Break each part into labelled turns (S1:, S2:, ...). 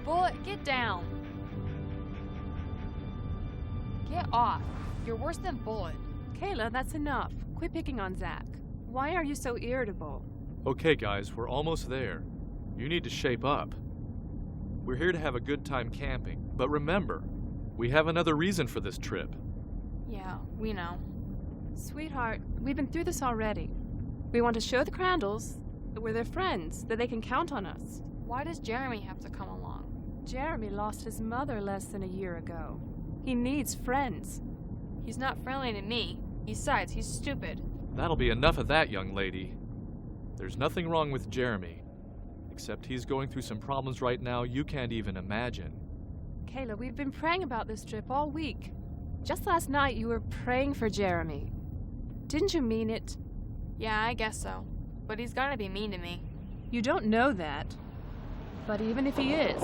S1: Bullet, get down. Get off. You're worse than Bullet.
S2: Kayla, that's enough. Quit picking on Zach. Why are you so irritable?
S3: Okay, guys, we're almost there. You need to shape up. We're here to have a good time camping, but remember, we have another reason for this trip.
S1: Yeah, we know.
S2: Sweetheart, we've been through this already. We want to show the Crandalls that we're their friends, that they can count on us.
S1: Why does Jeremy have to come along?
S2: Jeremy lost his mother less than a year ago. He needs friends.
S1: He's not friendly to me. Besides, he's stupid.
S3: That'll be enough of that, young lady. There's nothing wrong with Jeremy, except he's going through some problems right now you can't even imagine.
S2: Kayla, we've been praying about this trip all week. Just last night you were praying for Jeremy. Didn't you mean it?
S1: Yeah, I guess so. But he's gonna be mean to me.
S2: You don't know that. But even if he is,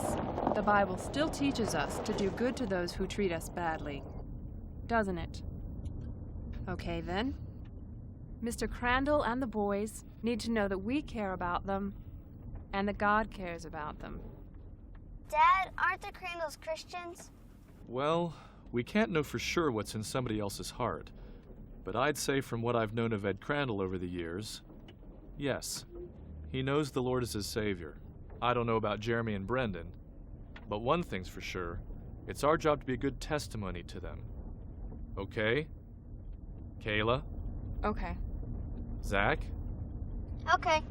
S2: the Bible still teaches us to do good to those who treat us badly. Doesn't it? Okay, then. Mr. Crandall and the boys need to know that we care about them and that God cares about them.
S4: Dad, aren't the Crandalls Christians?
S3: Well, we can't know for sure what's in somebody else's heart, but I'd say from what I've known of Ed Crandall over the years, yes, he knows the Lord is his Savior. I don't know about Jeremy and Brendan, but one thing's for sure, it's our job to be a good testimony to them. Okay? Kayla?
S1: Okay.
S3: Zach?
S4: Okay.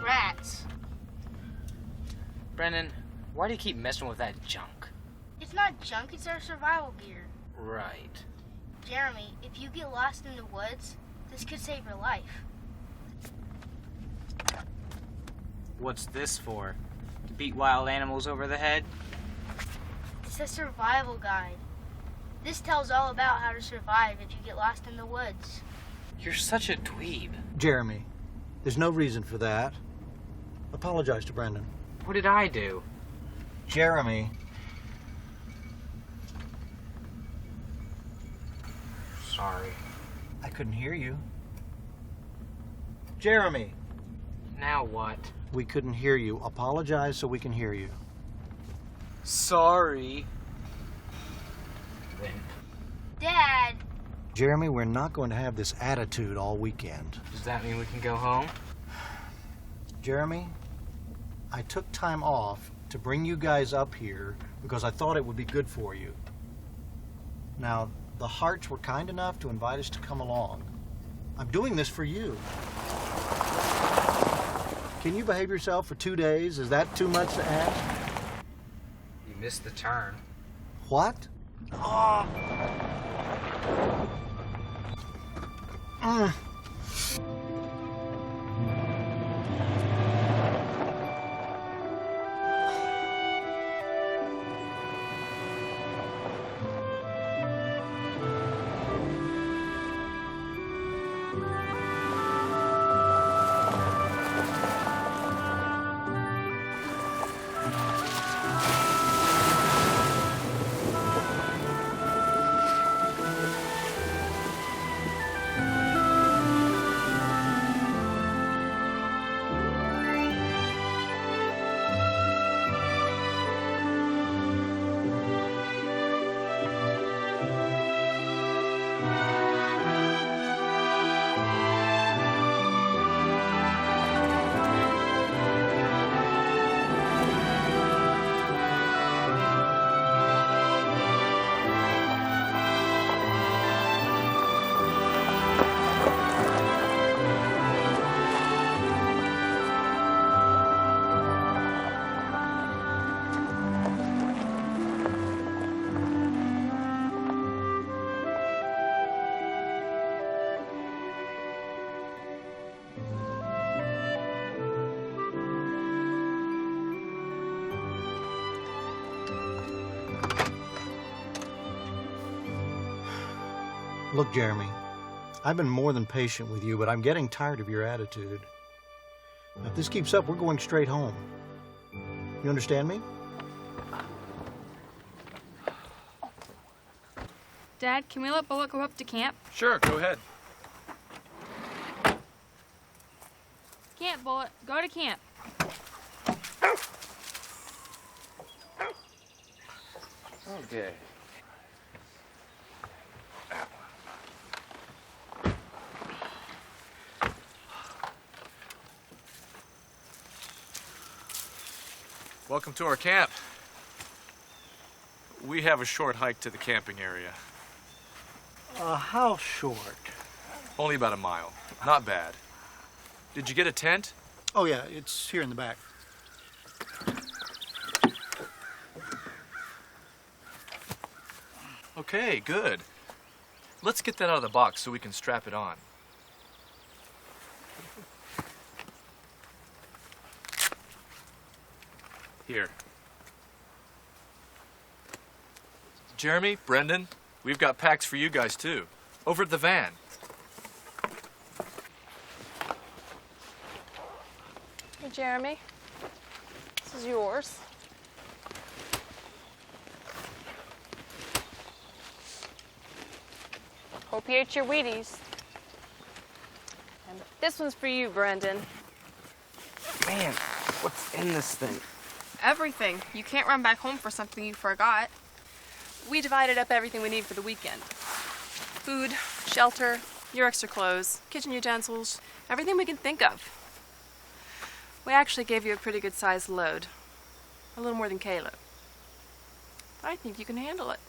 S4: Rats.
S5: Brennan, why do you keep messing with that junk?
S4: It's not junk, it's our survival gear.
S5: Right.
S4: Jeremy, if you get lost in the woods, this could save your life.
S5: What's this for? To beat wild animals over the head?
S4: It's a survival guide. This tells all about how to survive if you get lost in the woods.
S5: You're such a dweeb.
S6: Jeremy, there's no reason for that. Apologize to Brendan.
S5: What did I do?
S6: Jeremy.
S5: Sorry.
S6: I couldn't hear you. Jeremy.
S5: Now what?
S6: We couldn't hear you. Apologize so we can hear you.
S5: Sorry. Then.
S4: Dad!
S6: Jeremy, we're not going to have this attitude all weekend.
S5: Does that mean we can go home?
S6: Jeremy, I took time off to bring you guys up here because I thought it would be good for you. Now, the Harts were kind enough to invite us to come along. I'm doing this for you. Can you behave yourself for 2 days? Is that too much to ask?
S5: You missed the turn.
S6: What? Oh. Look, Jeremy, I've been more than patient with you, but I'm getting tired of your attitude. Now, if this keeps up, we're going straight home. You understand me?
S1: Dad, can we let Bullet go up to camp?
S3: Sure, go ahead.
S1: Camp, Bullet. Go to camp.
S3: Okay. Welcome to our camp. We have a short hike to the camping area.
S6: How short?
S3: Only about a mile. Not bad. Did you get a tent?
S6: Oh, yeah, it's here in the back.
S3: Okay, good. Let's get that out of the box so we can strap it on. Here. Jeremy, Brendan, we've got packs for you guys too. Over at the van.
S2: Hey, Jeremy. This is yours. Hope you ate your Wheaties. And this one's for you, Brendan.
S5: Man, what's in this thing?
S2: Everything. You can't run back home for something you forgot. We divided up everything we need for the weekend. Food, shelter, your extra clothes, kitchen utensils, everything we can think of. We actually gave you a pretty good sized load. A little more than Caleb. I think you can handle it.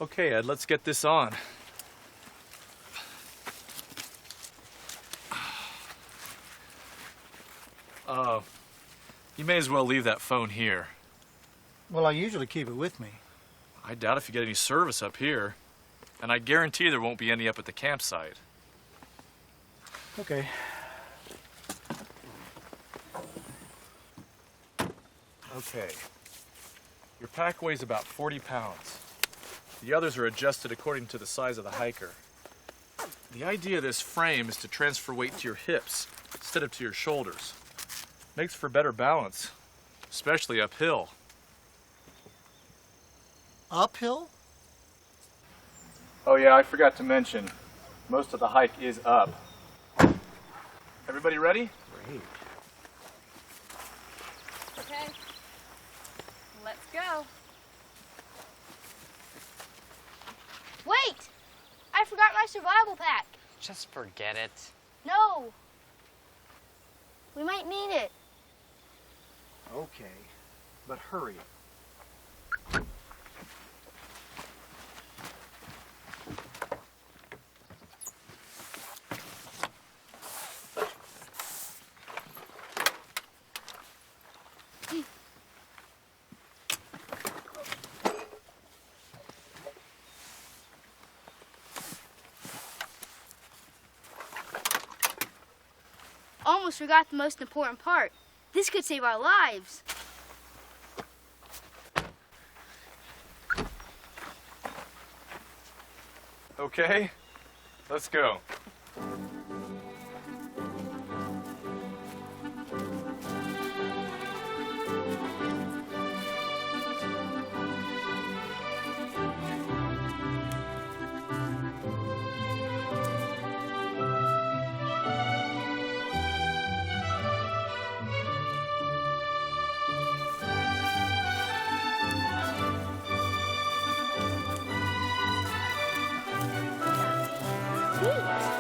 S3: Okay, Ed, let's get this on. You may as well leave that phone here.
S6: Well, I usually keep it with me.
S3: I doubt if you get any service up here. And I guarantee there won't be any up at the campsite.
S6: Okay.
S3: Okay. Your pack weighs about 40 pounds. The others are adjusted according to the size of the hiker. The idea of this frame is to transfer weight to your hips instead of to your shoulders. Makes for better balance, especially uphill.
S6: Uphill?
S3: Oh yeah, I forgot to mention, most of the hike is up. Everybody ready?
S6: Great.
S2: Okay. Let's go.
S4: Wait! I forgot my survival pack.
S5: Just forget it.
S4: No. We might need it.
S6: Okay, but hurry.
S4: Almost forgot the most important part. This could save our lives.
S3: Okay, let's go.
S4: Sweet.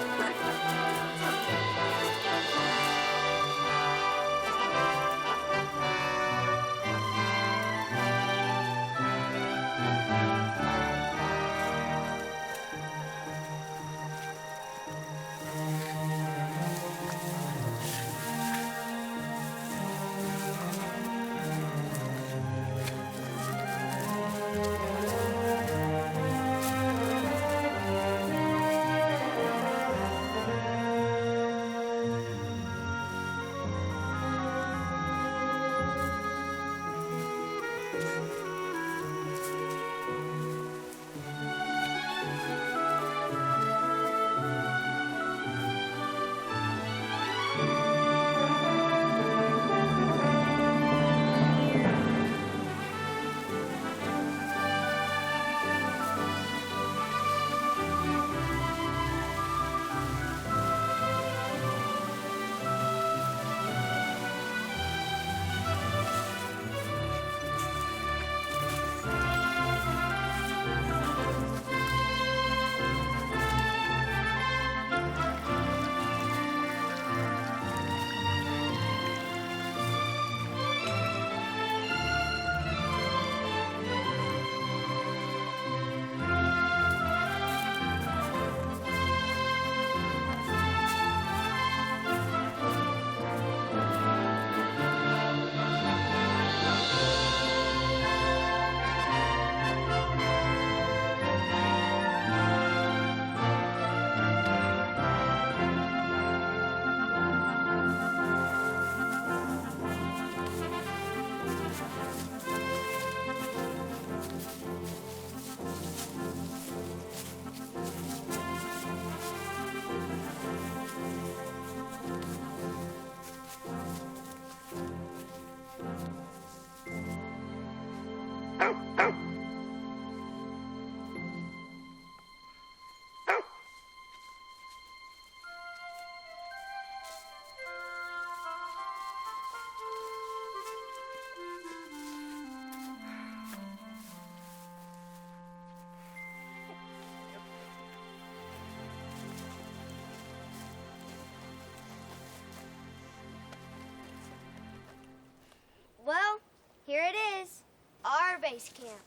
S4: Here it is. Our base camp.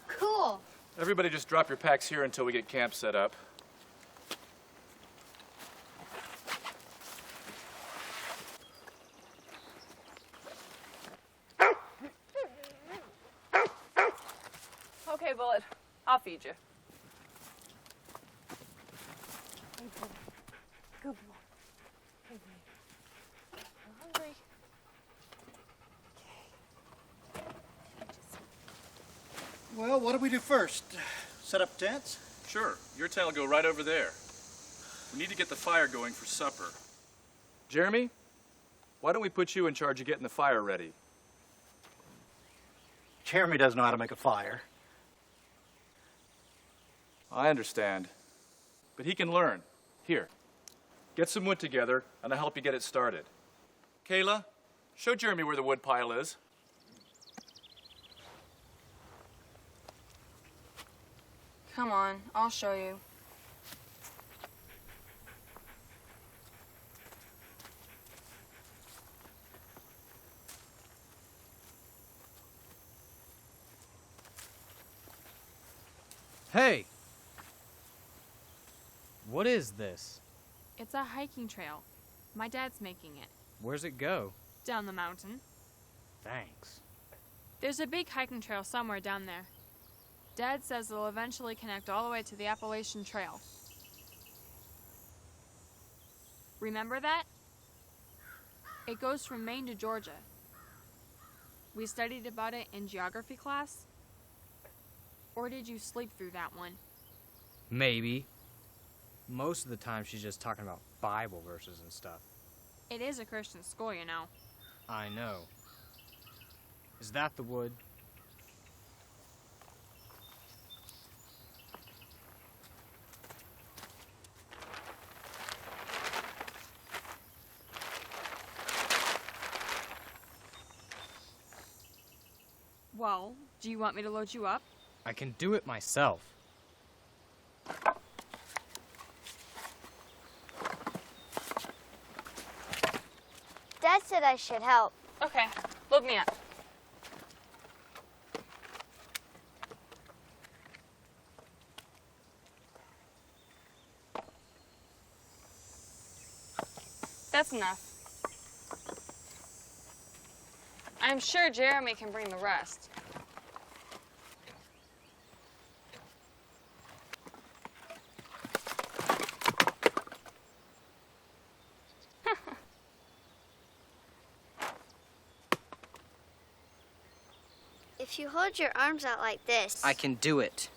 S4: Cool.
S3: Everybody just drop your packs here until we get camp set up.
S2: Okay, Bullet. I'll feed you. Good boy. Good boy. I'm hungry.
S6: Well, what do we do first? Set up tents?
S3: Sure, your tent will go right over there. We need to get the fire going for supper. Jeremy, why don't we put you in charge of getting the fire ready?
S6: Jeremy doesn't know how to make a fire.
S3: I understand, but he can learn. Here, get some wood together, and I'll help you get it started. Kayla, show Jeremy where the wood pile is.
S1: Come on, I'll show you.
S5: Hey! What is this?
S2: It's a hiking trail. My dad's making it.
S5: Where's it go?
S2: Down the mountain.
S5: Thanks.
S2: There's a big hiking trail somewhere down there. Dad says it'll eventually connect all the way to the Appalachian Trail. Remember that? It goes from Maine to Georgia. We studied about it in geography class. Or did you sleep through that one?
S5: Maybe. Most of the time she's just talking about Bible verses and stuff.
S2: It is a Christian school, you know.
S5: I know. Is that the wood?
S2: Well, do you want me to load you up?
S5: I can do it myself.
S4: Dad said I should help.
S2: Okay, load me up. That's enough. I'm sure Jeremy can bring the rest.
S4: If you hold your arms out like this...
S5: I can do it.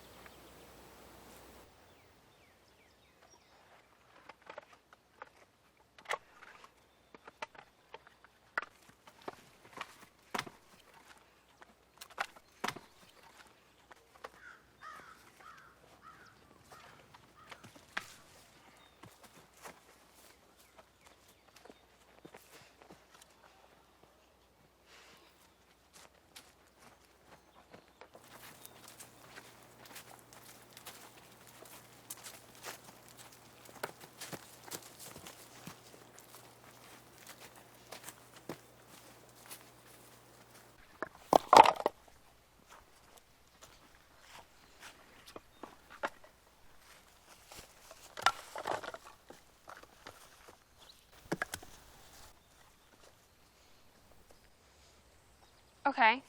S2: Okay,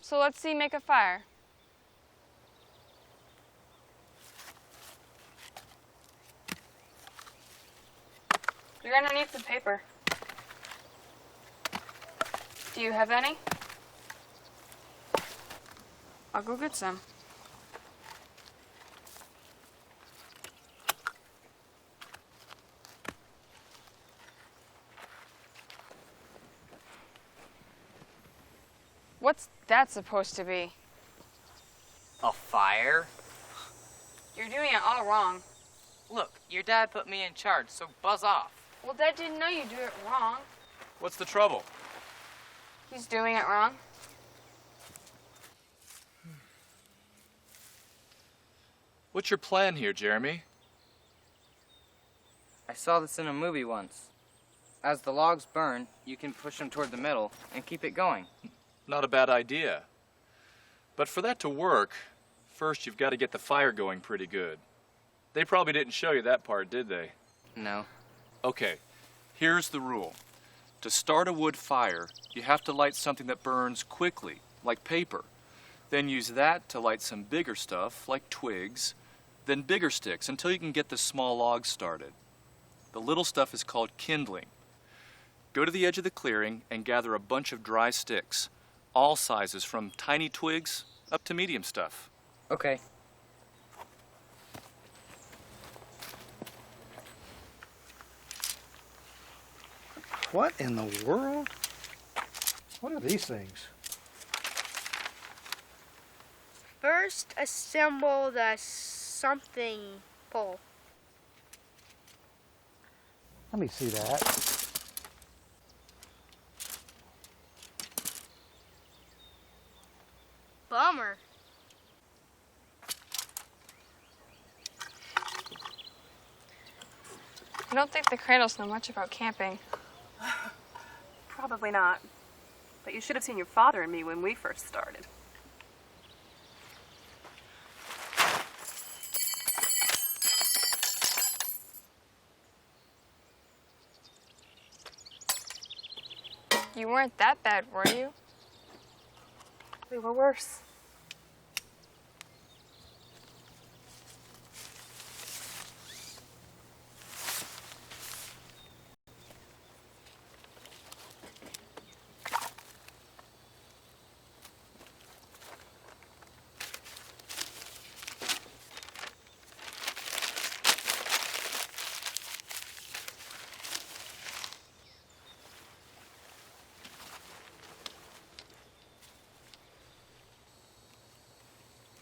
S2: so let's see make a fire. You're gonna need some paper. Do you have any? I'll go get some. What's that supposed to be?
S5: A fire?
S2: You're doing it all wrong.
S5: Look, your dad put me in charge, so buzz off.
S2: Well, Dad didn't know you'd do it wrong.
S3: What's the trouble?
S2: He's doing it wrong.
S3: What's your plan here, Jeremy?
S7: I saw this in a movie once. As the logs burn, you can push them toward the middle and keep it going.
S3: Not a bad idea. But for that to work, first you've got to get the fire going pretty good. They probably didn't show you that part, did they?
S5: No.
S3: Okay, here's the rule. To start a wood fire, you have to light something that burns quickly, like paper. Then use that to light some bigger stuff, like twigs, then bigger sticks until you can get the small logs started. The little stuff is called kindling. Go to the edge of the clearing and gather a bunch of dry sticks, all sizes from tiny twigs up to medium stuff.
S5: Okay.
S6: What in the world? What are these things?
S4: First, assemble the something pole.
S6: Let me see that.
S4: Bummer.
S1: I don't think the Crandalls know much about camping.
S2: Probably not. But you should have seen your father and me when we first started.
S1: You weren't that bad, were you?
S2: We were worse.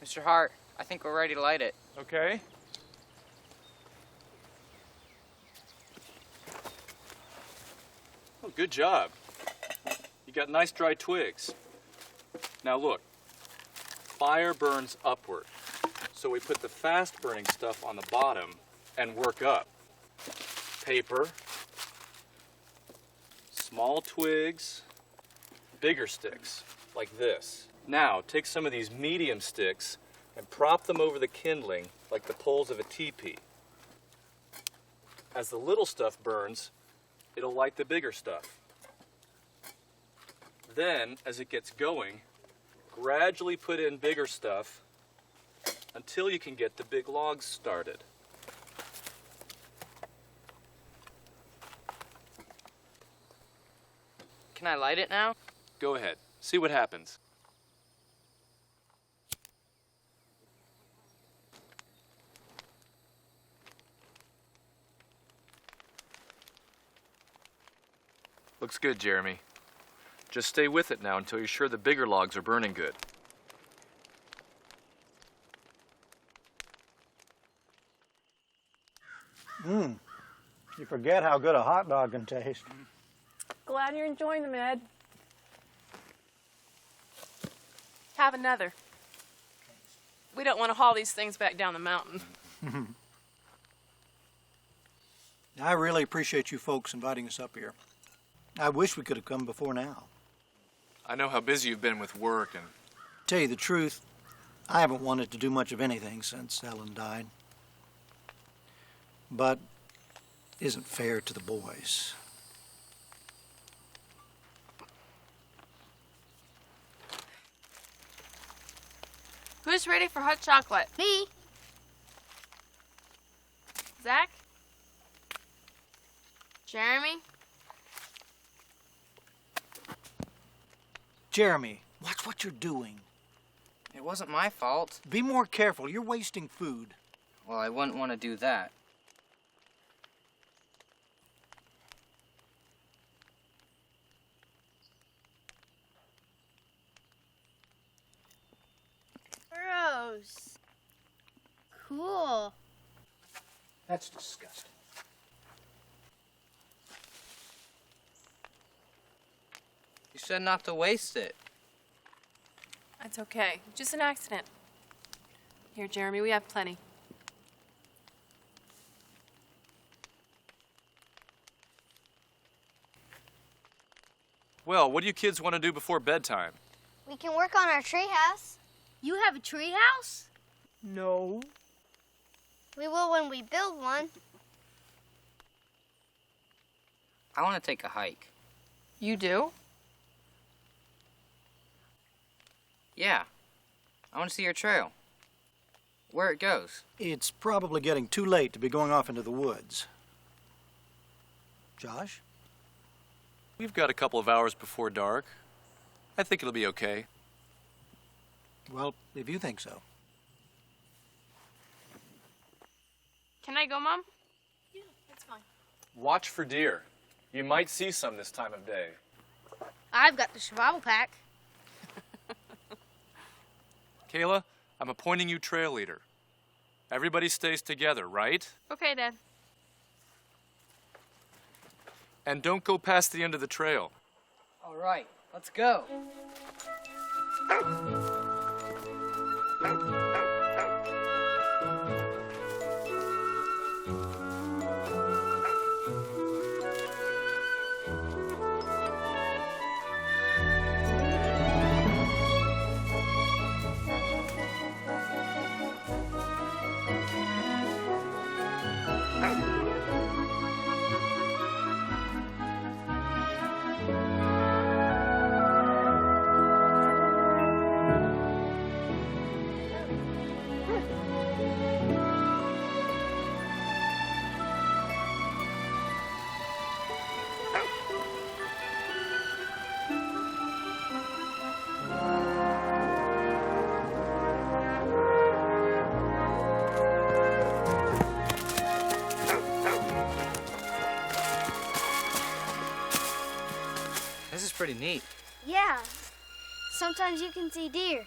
S5: Mr. Hart, I think we're ready to light it.
S3: Okay. Oh, good job. You got nice dry twigs. Now look, fire burns upward. So we put the fast burning stuff on the bottom and work up. Paper, small twigs, bigger sticks, like this. Now, take some of these medium sticks and prop them over the kindling like the poles of a teepee. As the little stuff burns, it'll light the bigger stuff. Then, as it gets going, gradually put in bigger stuff until you can get the big logs started.
S5: Can I light it now?
S3: Go ahead, see what happens. Looks good, Jeremy. Just stay with it now until you're sure the bigger logs are burning good.
S6: You forget how good a hot dog can taste.
S2: Glad you're enjoying them, Ed. Have another. We don't want to haul these things back down the mountain.
S6: I really appreciate you folks inviting us up here. I wish we could have come before now.
S3: I know how busy you've been with work and...
S6: Tell you the truth, I haven't wanted to do much of anything since Ellen died. But isn't fair to the boys.
S1: Who's ready for hot chocolate?
S4: Me?
S1: Zach? Jeremy?
S6: Jeremy, watch what you're doing.
S5: It wasn't my fault.
S6: Be more careful. You're wasting food.
S5: Well, I wouldn't want to do that.
S4: Gross. Cool.
S6: That's disgusting.
S5: You said not to waste it.
S2: That's okay. Just an accident. Here, Jeremy, we have plenty.
S3: Well, what do you kids want to do before bedtime?
S7: You can work on our treehouse.
S4: You have a tree house?
S5: No.
S7: We will when we build one.
S5: I want to take a hike.
S2: You do?
S5: Yeah. I want to see your trail. Where it goes.
S6: It's probably getting too late to be going off into the woods. Josh?
S3: We've got a couple of hours before dark. I think it'll be okay.
S6: Well, if you think so.
S1: Can I go, Mom?
S4: Yeah, that's fine.
S3: Watch for deer. You might see some this time of day.
S4: I've got the survival pack.
S3: Kayla, I'm appointing you trail leader. Everybody stays together, right?
S1: Okay, Dad.
S3: And don't go past the end of the trail.
S5: All right, let's go. This is pretty neat.
S7: Yeah. Sometimes you can see deer.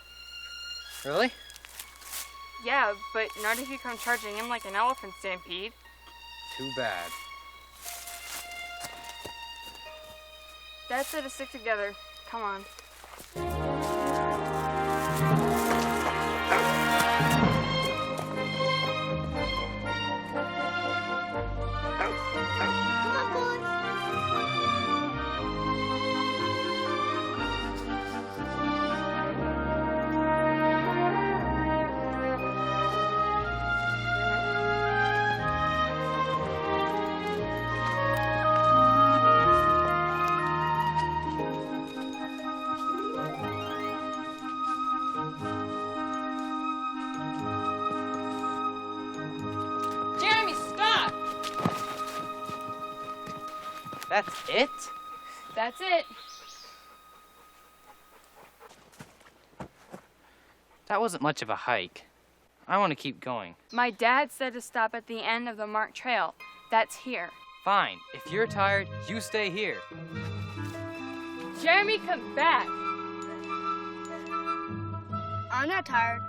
S5: Really?
S1: Yeah, but not if you come charging in like an elephant stampede.
S5: Too bad.
S1: Dad said to stick together. Come on.
S7: Come on, boys.
S1: Jeremy, stop!
S5: That's it?
S1: That's it.
S5: That wasn't much of a hike. I want to keep going.
S1: My dad said to stop at the end of the marked trail. That's here.
S5: Fine. If you're tired, you stay here.
S1: Jeremy, come back.
S4: I'm not tired.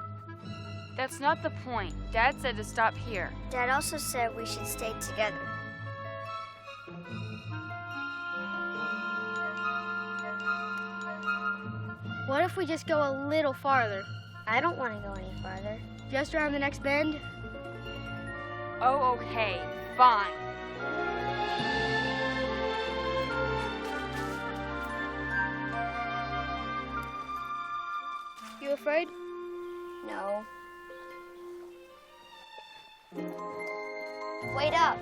S1: That's not the point. Dad said to stop here.
S7: Dad also said we should stay together.
S4: What if we just go a little farther?
S7: I don't want to go any farther.
S4: Just around the next bend?
S1: Oh, okay. Fine.
S4: You afraid?
S7: No. Wait up.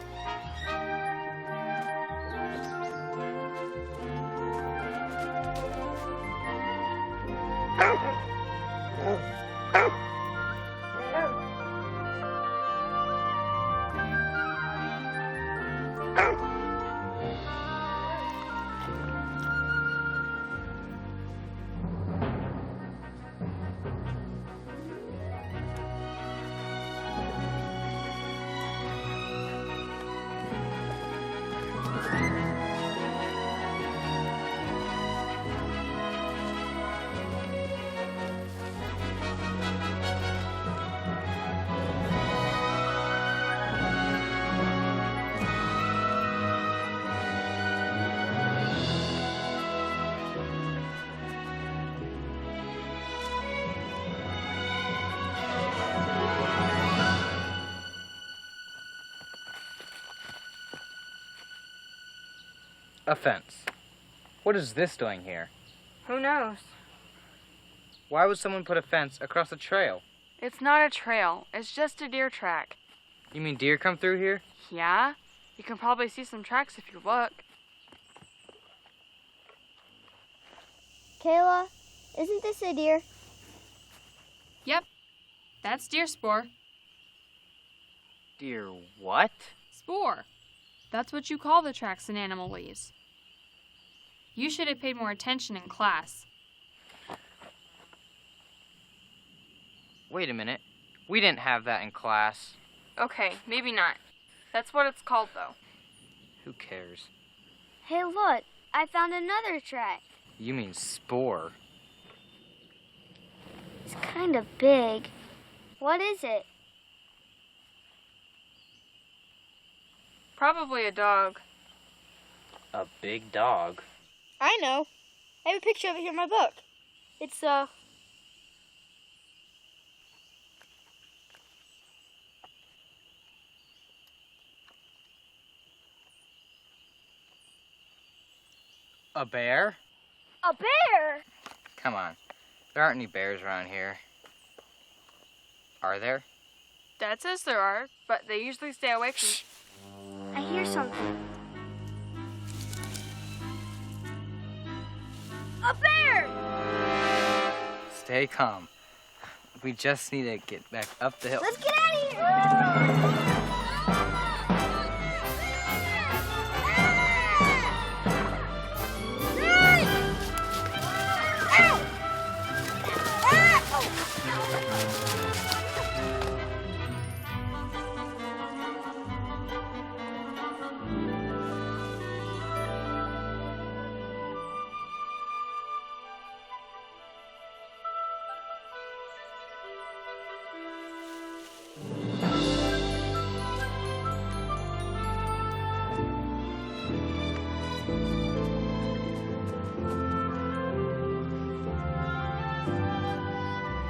S5: A fence. What is this doing here?
S1: Who knows?
S5: Why would someone put a fence across the trail?
S1: It's not a trail. It's just a deer track.
S5: You mean deer come through here?
S1: Yeah? You can probably see some tracks if you look.
S7: Kayla, isn't this a deer?
S2: Yep, that's deer spoor.
S5: Deer what?
S2: Spoor. That's what you call the tracks in animal leaves. You should have paid more attention in class.
S5: Wait a minute. We didn't have that in class.
S1: Okay, maybe not. That's what it's called, though.
S5: Who cares?
S7: Hey, look, I found another track.
S5: You mean spore.
S7: It's kind of big. What is it?
S1: Probably a dog.
S5: A big dog?
S4: I know. I have a picture of it here in my book. It's,
S5: A bear?
S7: A bear!
S5: Come on. There aren't any bears around here. Are there?
S1: Dad says there are, but they usually stay away from...
S7: I hear something. A bear!
S5: Stay calm. We just need to get back up the hill.
S7: Let's get out of here!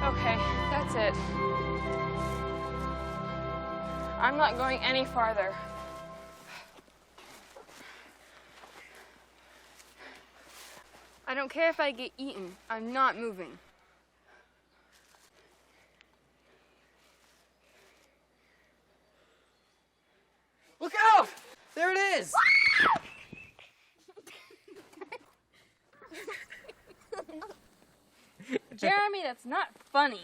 S1: Okay, that's it. I'm not going any farther. I don't care if I get eaten. I'm not moving.
S5: Look out! There it is!
S1: Jeremy, that's not funny.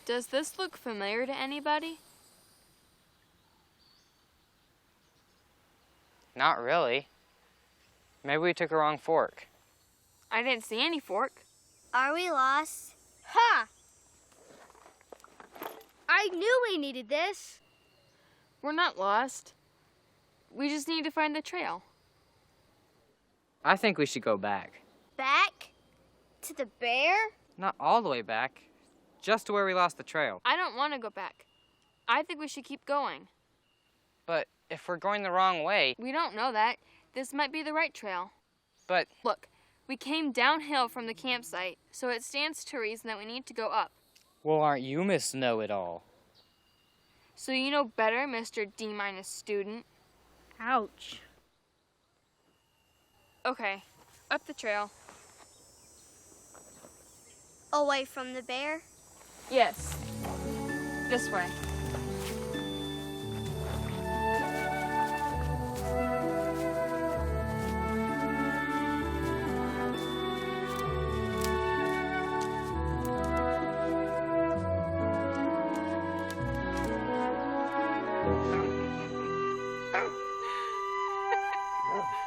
S1: Does this look familiar to anybody?
S5: Not really. Maybe we took a wrong fork.
S1: I didn't see any fork.
S7: Are we lost?
S4: ha! I knew we needed this.
S1: We're not lost. We just need to find the trail.
S5: I think we should go back.
S7: Back? To the bear?
S5: Not all the way back. Just to where we lost the trail.
S1: I don't want to go back. I think we should keep going.
S5: But if we're going the wrong way...
S1: We don't know that. This might be the right trail.
S5: But...
S1: Look, we came downhill from the campsite, so it stands to reason that we need to go up.
S5: Well, aren't you Miss Know-It-All?
S1: So you know better, Mr. D- student.
S4: Ouch.
S1: Okay, up the trail.
S7: Away from the bear?
S1: Yes. This way.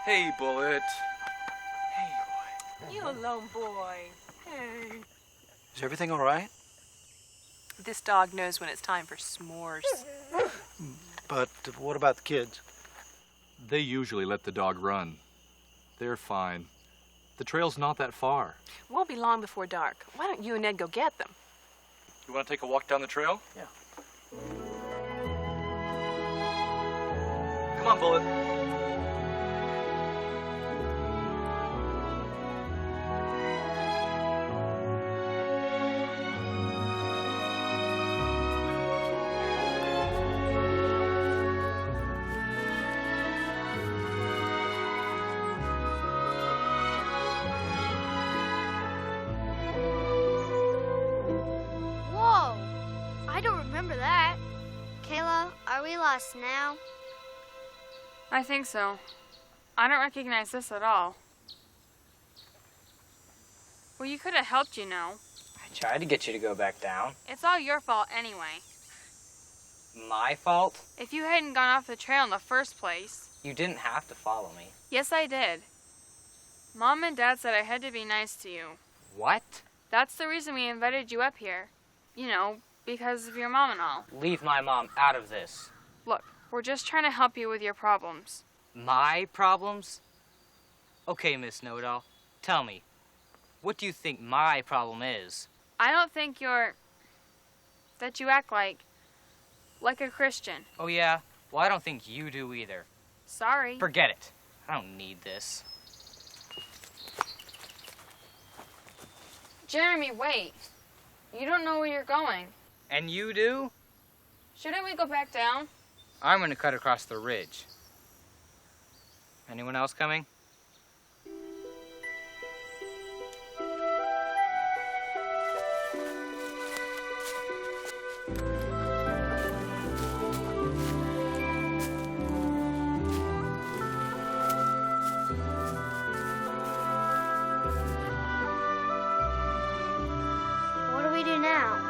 S3: Hey, Bullet.
S8: You alone, boy. Hey.
S6: Is everything all right?
S8: This dog knows when it's time for s'mores.
S6: But what about the kids?
S3: They usually let the dog run. They're fine. The trail's not that far.
S8: Won't be long before dark. Why don't you and Ned go get them?
S3: You want to take a walk down the trail?
S6: Yeah.
S3: Come on, Bullet.
S7: Are we lost now?
S1: I think so. I don't recognize this at all. Well, you could have helped, you know.
S5: I tried to get you to go back down.
S1: It's all your fault anyway.
S5: My fault?
S1: If you hadn't gone off the trail in the first place.
S5: You didn't have to follow me.
S1: Yes, I did. Mom and Dad said I had to be nice to you.
S5: What?
S1: That's the reason we invited you up here. You know, because of your mom and all.
S5: Leave my mom out of this.
S1: Look, we're just trying to help you with your problems.
S5: My problems? Okay, Miss Know-It-All, tell me, what do you think my problem is?
S1: I don't think that you act like a Christian.
S5: Oh yeah? Well, I don't think you do either.
S1: Sorry.
S5: Forget it. I don't need this.
S1: Jeremy, wait. You don't know where you're going.
S5: And you do?
S1: Shouldn't we go back down?
S5: I'm gonna cut across the ridge. Anyone else coming?
S7: What do we do now?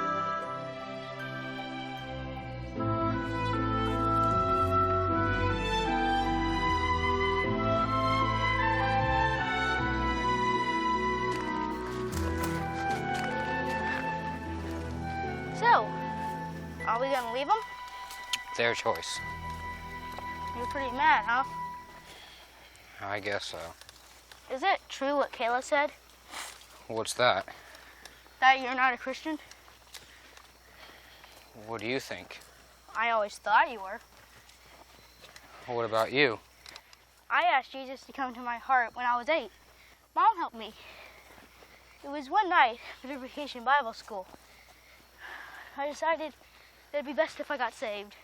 S4: So, are we gonna leave them?
S5: Their choice.
S4: You're pretty mad, huh?
S5: I guess so.
S4: Is it true what Kayla said?
S5: What's that?
S4: That you're not a Christian?
S5: What do you think?
S4: I always thought you were.
S5: What about you?
S4: I asked Jesus to come into my heart when I was 8. Mom helped me. It was one night for vacation Bible school. I decided it'd be best if I got saved.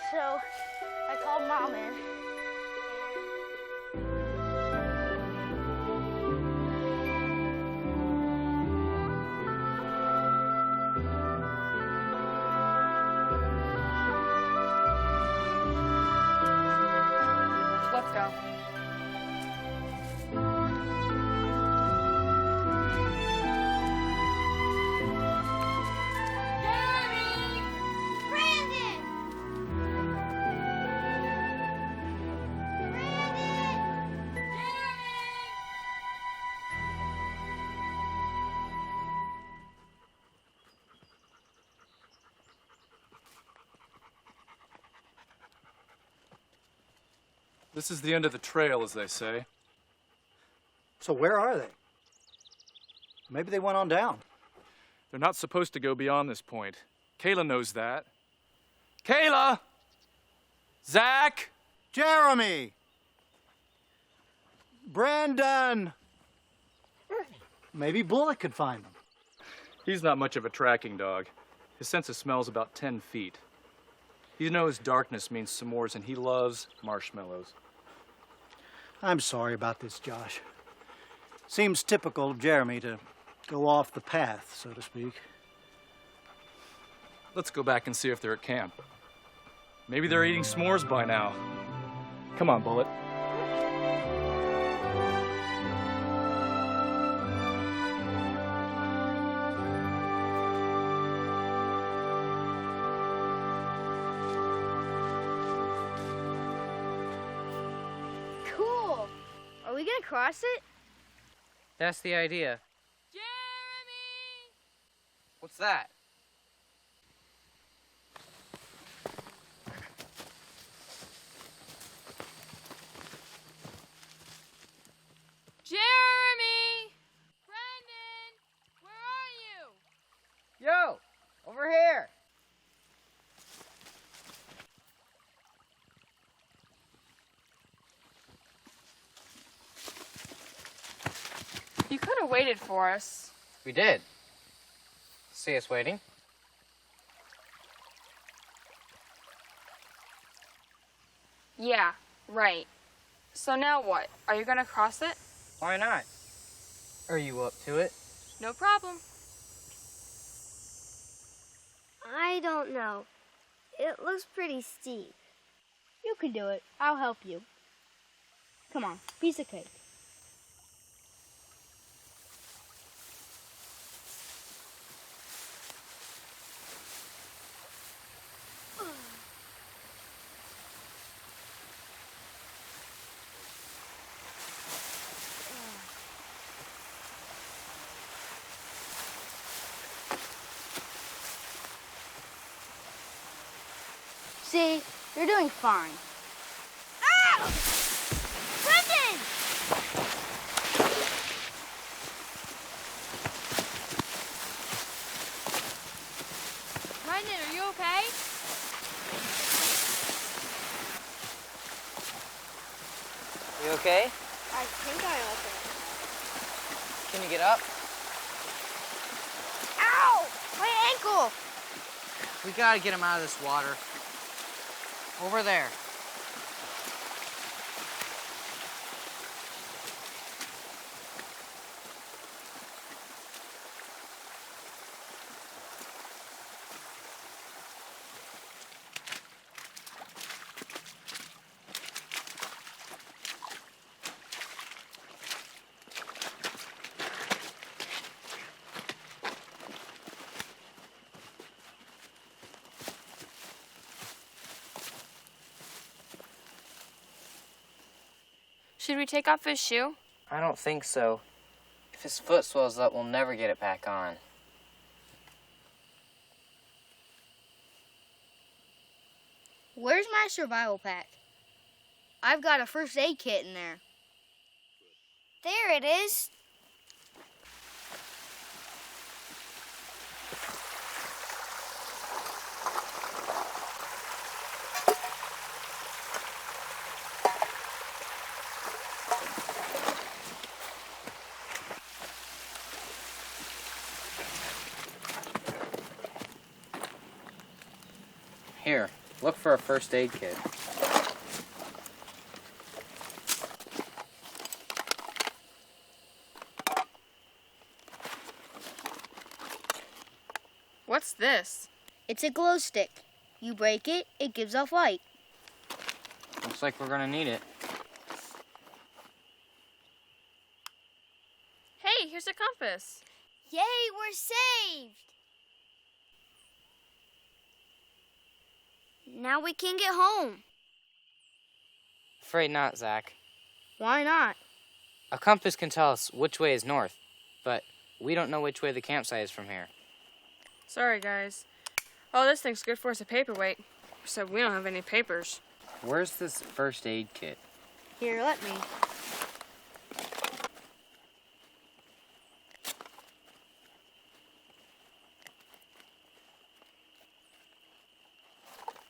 S4: So I called Mom in.
S1: Let's go.
S3: This is the end of the trail, as they say.
S6: So where are they? Maybe they went on down.
S3: They're not supposed to go beyond this point. Kayla knows that. Kayla! Zach!
S6: Jeremy! Brandon! Maybe Bullock could find them.
S3: He's not much of a tracking dog. His sense of smell is about 10 feet. He knows darkness means s'mores, and he loves marshmallows.
S6: I'm sorry about this, Josh. Seems typical of Jeremy to go off the path, so to speak.
S3: Let's go back and see if they're at camp. Maybe they're eating s'mores by now. Come on, Bullet.
S7: Cool. Are we gonna cross it?
S5: That's the idea.
S1: Jeremy!
S5: What's that?
S1: Jeremy! Brandon! Where are you?
S5: Yo! Over here!
S1: You could have waited for us.
S5: We did. See us waiting?
S1: Yeah, right. So now what? Are you gonna cross it?
S5: Why not? Are you up to it?
S1: No problem.
S7: I don't know. It looks pretty steep.
S4: You can do it. I'll help you. Come on, piece of cake. See, you're doing fine.
S7: Ow! Brendan!
S1: Brendan, are you okay?
S5: You okay?
S7: I think I'm okay.
S5: Can you get up?
S7: Ow! My ankle!
S5: We gotta get him out of this water. Over there.
S1: Should we take off his shoe?
S5: I don't think so. If his foot swells up, we'll never get it back on.
S4: Where's my survival pack? I've got a first aid kit in there.
S7: There it is.
S5: Here, look for a first aid kit.
S1: What's this?
S4: It's a glow stick. You break it, it gives off light.
S5: Looks like we're gonna need it.
S1: Hey, here's a compass.
S7: Yay, we're saved! Now we can get home.
S5: Afraid not, Zach.
S4: Why not?
S5: A compass can tell us which way is north, but we don't know which way the campsite is from here.
S1: Sorry, guys. All this thing's good for is a paperweight. Except we don't have any papers.
S5: Where's this first aid kit?
S4: Here, let me.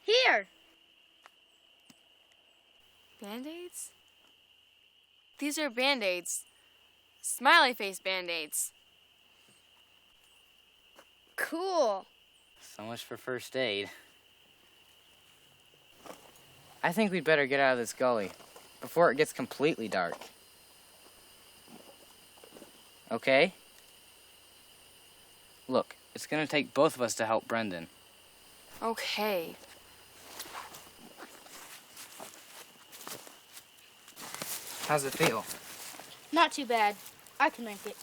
S4: Here!
S1: Band-Aids? These are Band-Aids. Smiley face Band-Aids.
S7: Cool.
S5: So much for first aid. I think we'd better get out of this gully before it gets completely dark. Okay? Look, it's gonna take both of us to help Brendan.
S1: Okay.
S5: How's it feel?
S4: Not too bad. I can make it.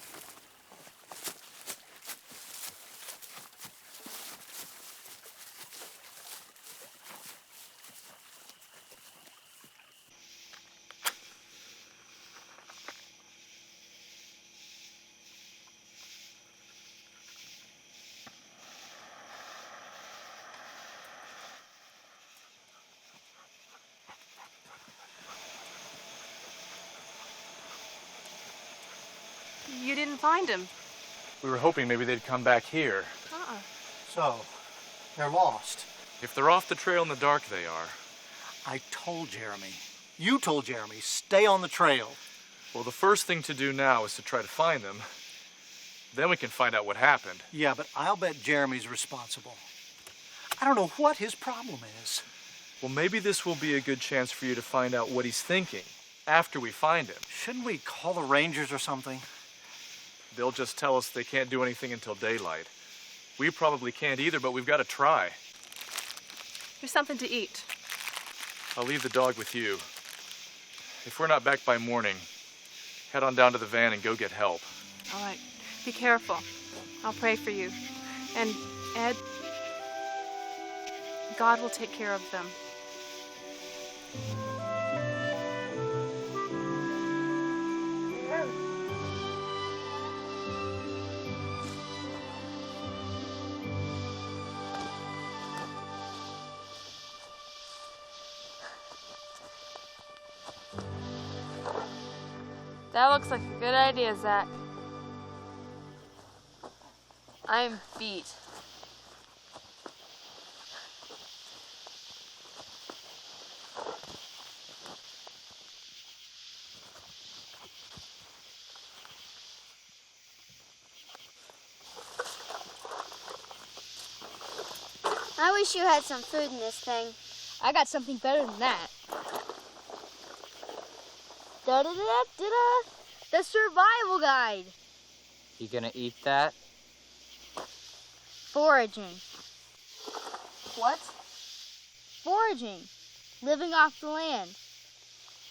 S8: You didn't find him.
S3: We were hoping maybe they'd come back here.
S6: So, they're lost.
S3: If they're off the trail in the dark, they are.
S6: I told Jeremy. You told Jeremy, stay on the trail.
S3: Well, the first thing to do now is to try to find them. Then we can find out what happened.
S6: Yeah, but I'll bet Jeremy's responsible. I don't know what his problem is.
S3: Well, maybe this will be a good chance for you to find out what he's thinking after we find him.
S6: Shouldn't we call the Rangers or something?
S3: They'll just tell us they can't do anything until daylight. We probably can't either, but we've got to try.
S2: Here's something to eat.
S3: I'll leave the dog with you. If we're not back by morning, head on down to the van and go get help.
S2: All right. Be careful. I'll pray for you. And, Ed, God will take care of them.
S1: That looks like a good idea, Zach. I'm beat.
S7: I wish you had some food in this thing.
S4: I got something better than that. Da-da-da-da-da! The survival guide.
S5: You gonna eat that?
S4: Foraging.
S7: What?
S4: Foraging. Living off the land.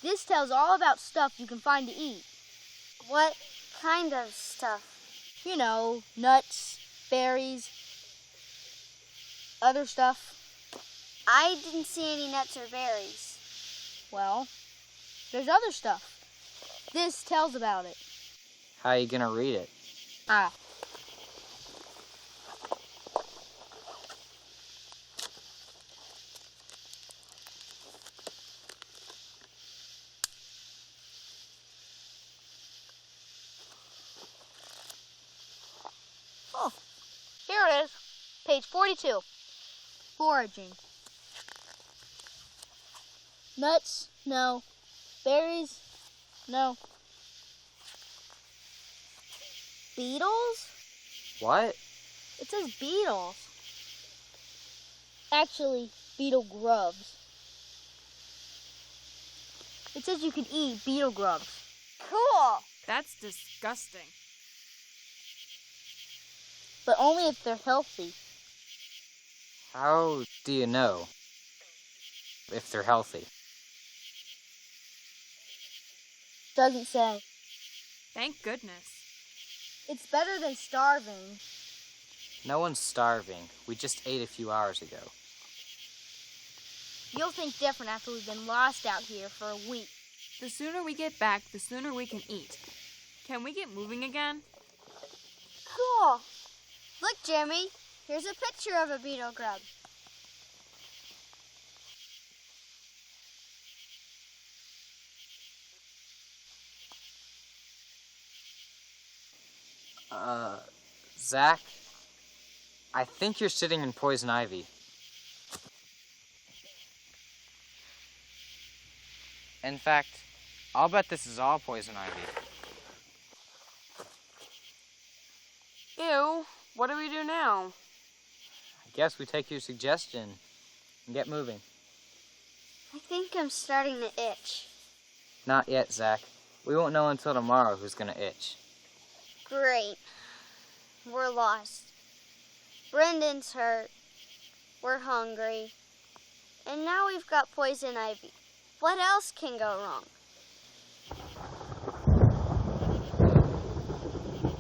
S4: This tells all about stuff you can find to eat.
S7: What kind of stuff?
S4: You know, nuts, berries, other stuff.
S7: I didn't see any nuts or berries.
S4: Well, there's other stuff. This tells about it.
S5: How are you gonna read it?
S4: Ah. Oh, here it is. Page 42. Foraging. Nuts? No. Berries? No. Beetles?
S5: What?
S4: It says beetles. Actually, beetle grubs. It says you can eat beetle grubs.
S7: Cool.
S2: That's disgusting.
S4: But only if they're healthy.
S5: How do you know if they're healthy?
S4: Doesn't say.
S2: Thank goodness.
S4: It's better than starving.
S5: No one's starving. We just ate a few hours ago.
S4: You'll think different after we've been lost out here for a week.
S2: The sooner we get back, the sooner we can eat. Can we get moving again?
S7: Cool. Look, Jeremy. Here's a picture of a beetle grub.
S5: Zach, I think you're sitting in poison ivy. In fact, I'll bet this is all poison ivy.
S1: Ew. What do we do now?
S5: I guess we take your suggestion and get moving.
S7: I think I'm starting to itch.
S5: Not yet, Zach. We won't know until tomorrow who's gonna itch.
S7: Great. We're lost. Brendan's hurt. We're hungry. And now we've got poison ivy. What else can go wrong?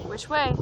S1: Which way?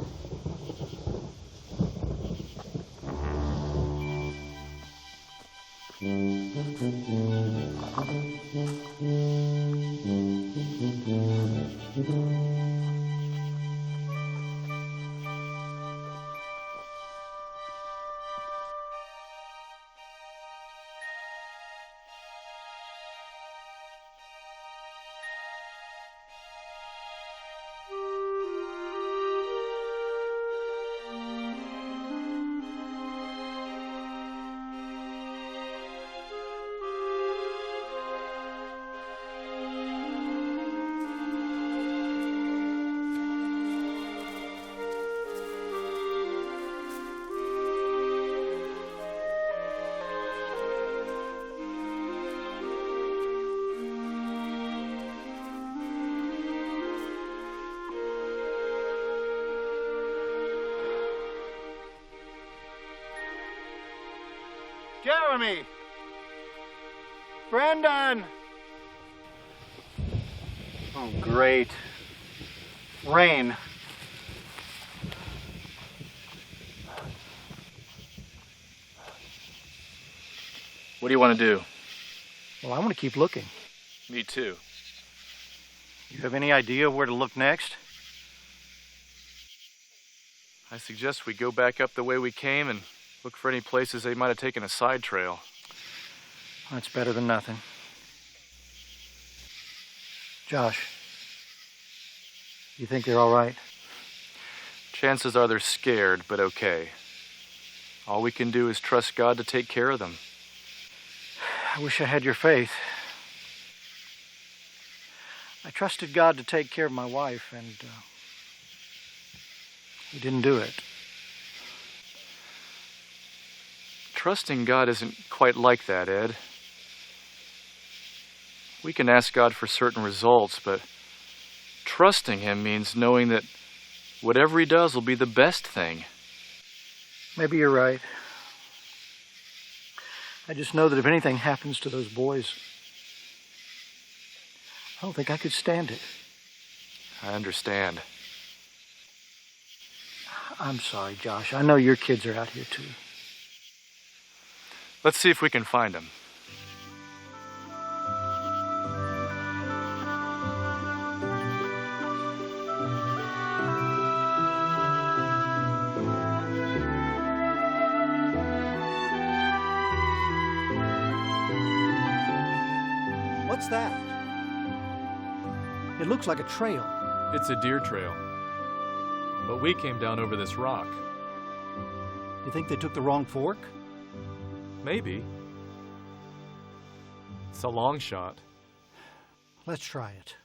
S6: Jeremy! Brendan! Oh, great. Rain.
S3: What do you want to do?
S6: Well, I want to keep looking.
S3: Me too.
S6: You have any idea where to look next?
S3: I suggest we go back up the way we came and look for any places they might have taken a side trail.
S6: That's better than nothing. Josh, you think they're all right?
S3: Chances are they're scared, but okay. All we can do is trust God to take care of them.
S6: I wish I had your faith. I trusted God to take care of my wife, and He didn't do it.
S3: Trusting God isn't quite like that, Ed. We can ask God for certain results, but trusting Him means knowing that whatever He does will be the best thing.
S6: Maybe you're right. I just know that if anything happens to those boys, I don't think I could stand it.
S3: I understand.
S6: I'm sorry, Josh. I know your kids are out here, too.
S3: Let's see if we can find them.
S6: What's that? It looks like a trail.
S3: It's a deer trail. But we came down over this rock.
S6: You think they took the wrong fork?
S3: Maybe. It's a long shot.
S6: Let's try it.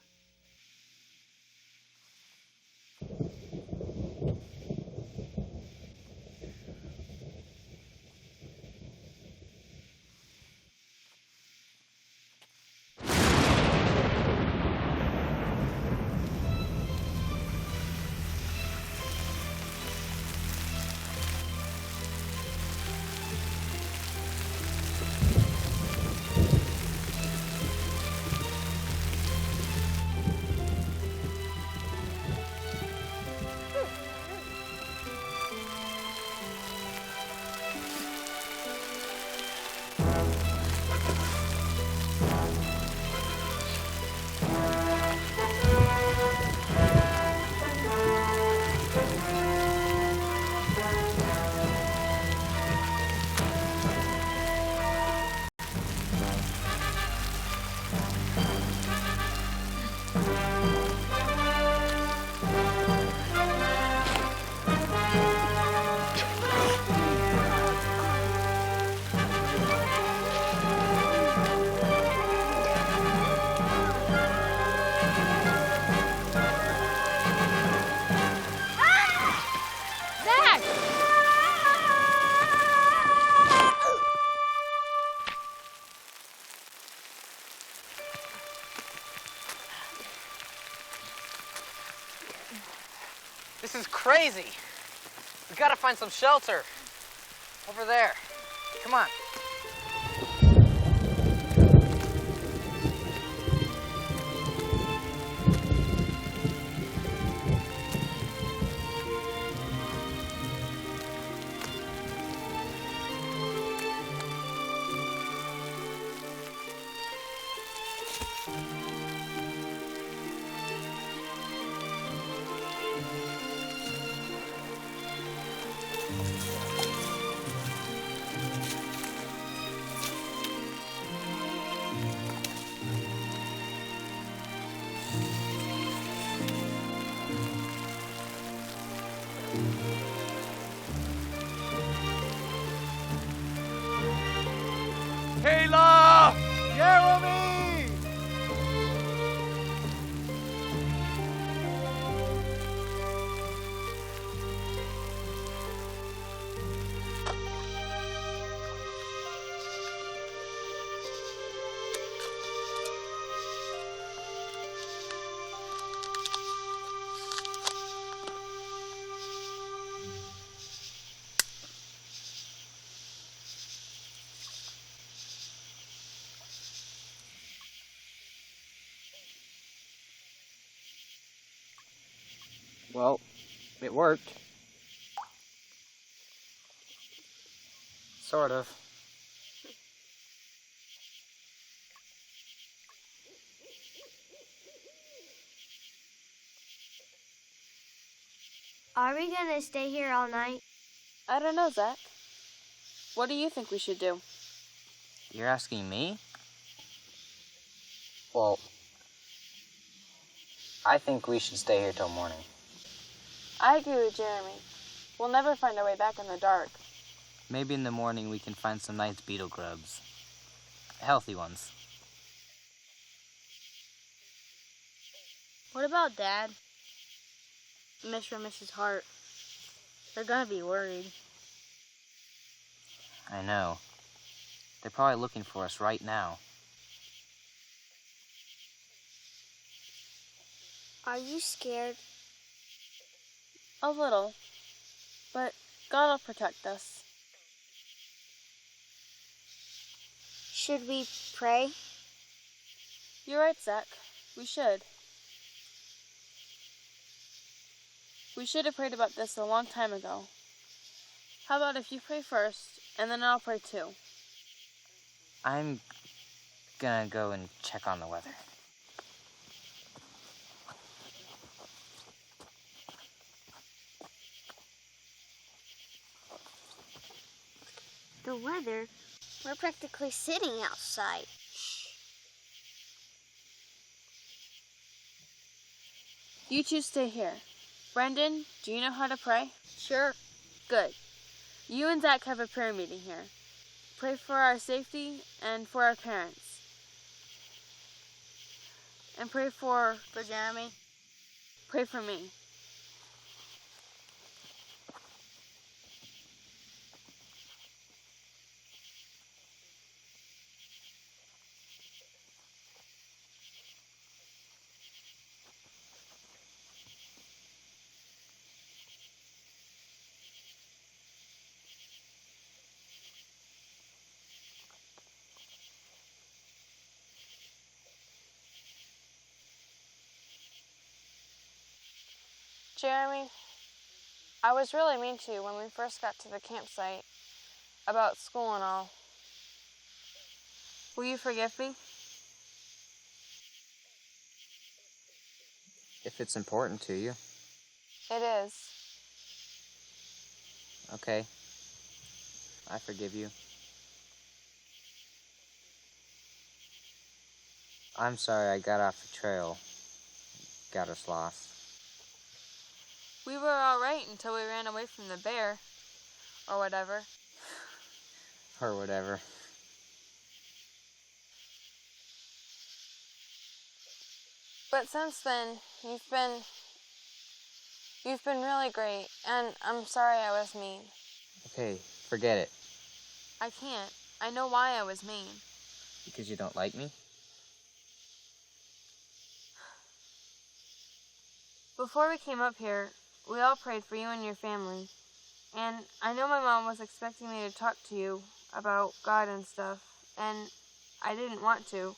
S5: This is crazy. We gotta find some shelter. Over there. Come on.
S3: Kayla!
S6: Jeremy!
S5: Well, it worked. Sort of.
S7: Are we gonna stay here all night?
S2: I don't know, Zach. What do you think we should do?
S5: You're asking me? Well, I think we should stay here till morning.
S2: I agree with Jeremy. We'll never find our way back in the dark.
S5: Maybe in the morning we can find some nice beetle grubs. Healthy ones.
S4: What about Dad? Mr. and Mrs. Hart. They're gonna be worried.
S5: I know. They're probably looking for us right now.
S7: Are you scared?
S2: A little. But God will protect us.
S7: Should we pray?
S2: You're right, Zach. We should. We should have prayed about this a long time ago. How about if you pray first, and then I'll pray too?
S5: I'm gonna go and check on the weather.
S7: The weather? We're practically sitting outside.
S2: You two stay here. Brendan, do you know how to pray?
S4: Sure.
S2: Good. You and Zach have a prayer meeting here. Pray for our safety and for our parents. And pray for
S4: Jeremy.
S2: Pray for me. Jeremy, I was really mean to you when we first got to the campsite, about school and all. Will you forgive me?
S5: If it's important to you.
S2: It is.
S5: Okay. I forgive you. I'm sorry I got off the trail. Got us lost.
S2: We were all right until we ran away from the bear, or whatever.
S5: Or whatever.
S2: But since then, you've been really great, and I'm sorry I was mean.
S5: Okay, forget it.
S2: I can't. I know why I was mean.
S5: Because you don't like me?
S2: Before we came up here, we all prayed for you and your family. And I know my mom was expecting me to talk to you about God and stuff, and I didn't want to.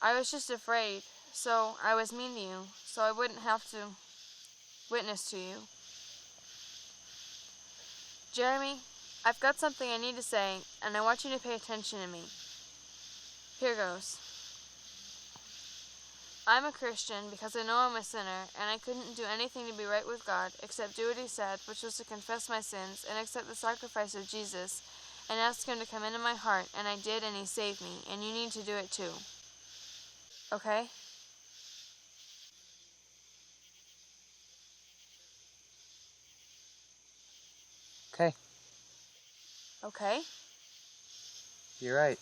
S2: I was just afraid, so I was mean to you, so I wouldn't have to witness to you. Jeremy, I've got something I need to say, and I want you to pay attention to me. Here goes. I'm a Christian because I know I'm a sinner, and I couldn't do anything to be right with God except do what he said, which was to confess my sins and accept the sacrifice of Jesus and ask him to come into my heart, and I did, and he saved me, and you need to do it too. Okay?
S5: Okay,
S2: Okay?
S5: you're right.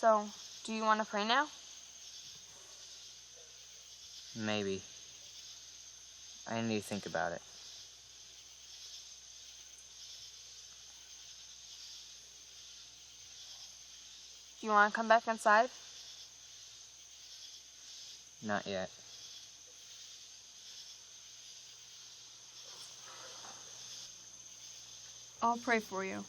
S2: So, do you want to pray now?
S5: Maybe. I need to think about it.
S2: Do you want to come back inside?
S5: Not yet.
S2: I'll pray for you.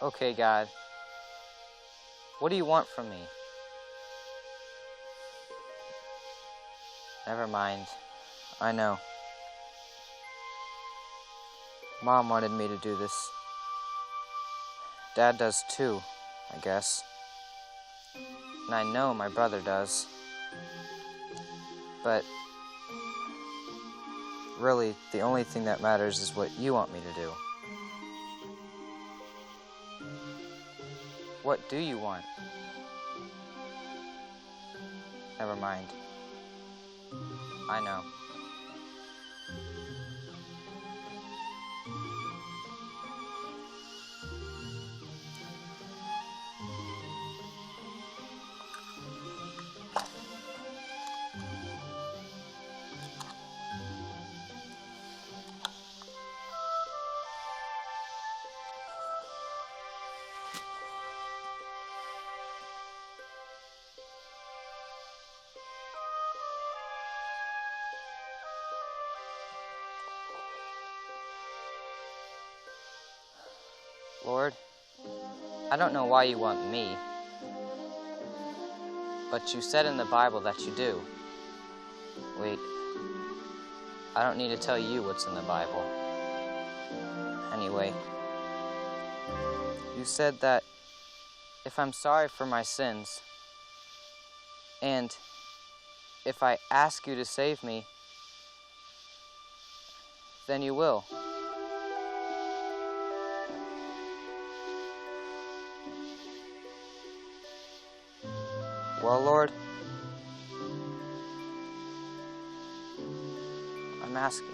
S5: Okay, God. What do you want from me? Never mind. I know. Mom wanted me to do this. Dad does too, I guess. And I know my brother does. But really, the only thing that matters is what you want me to do. What do you want? Never mind. I know. Lord, I don't know why you want me, but you said in the Bible that you do. Wait, I don't need to tell you what's in the Bible. Anyway, you said that if I'm sorry for my sins, and if I ask you to save me, then you will. Well, Lord, I'm asking.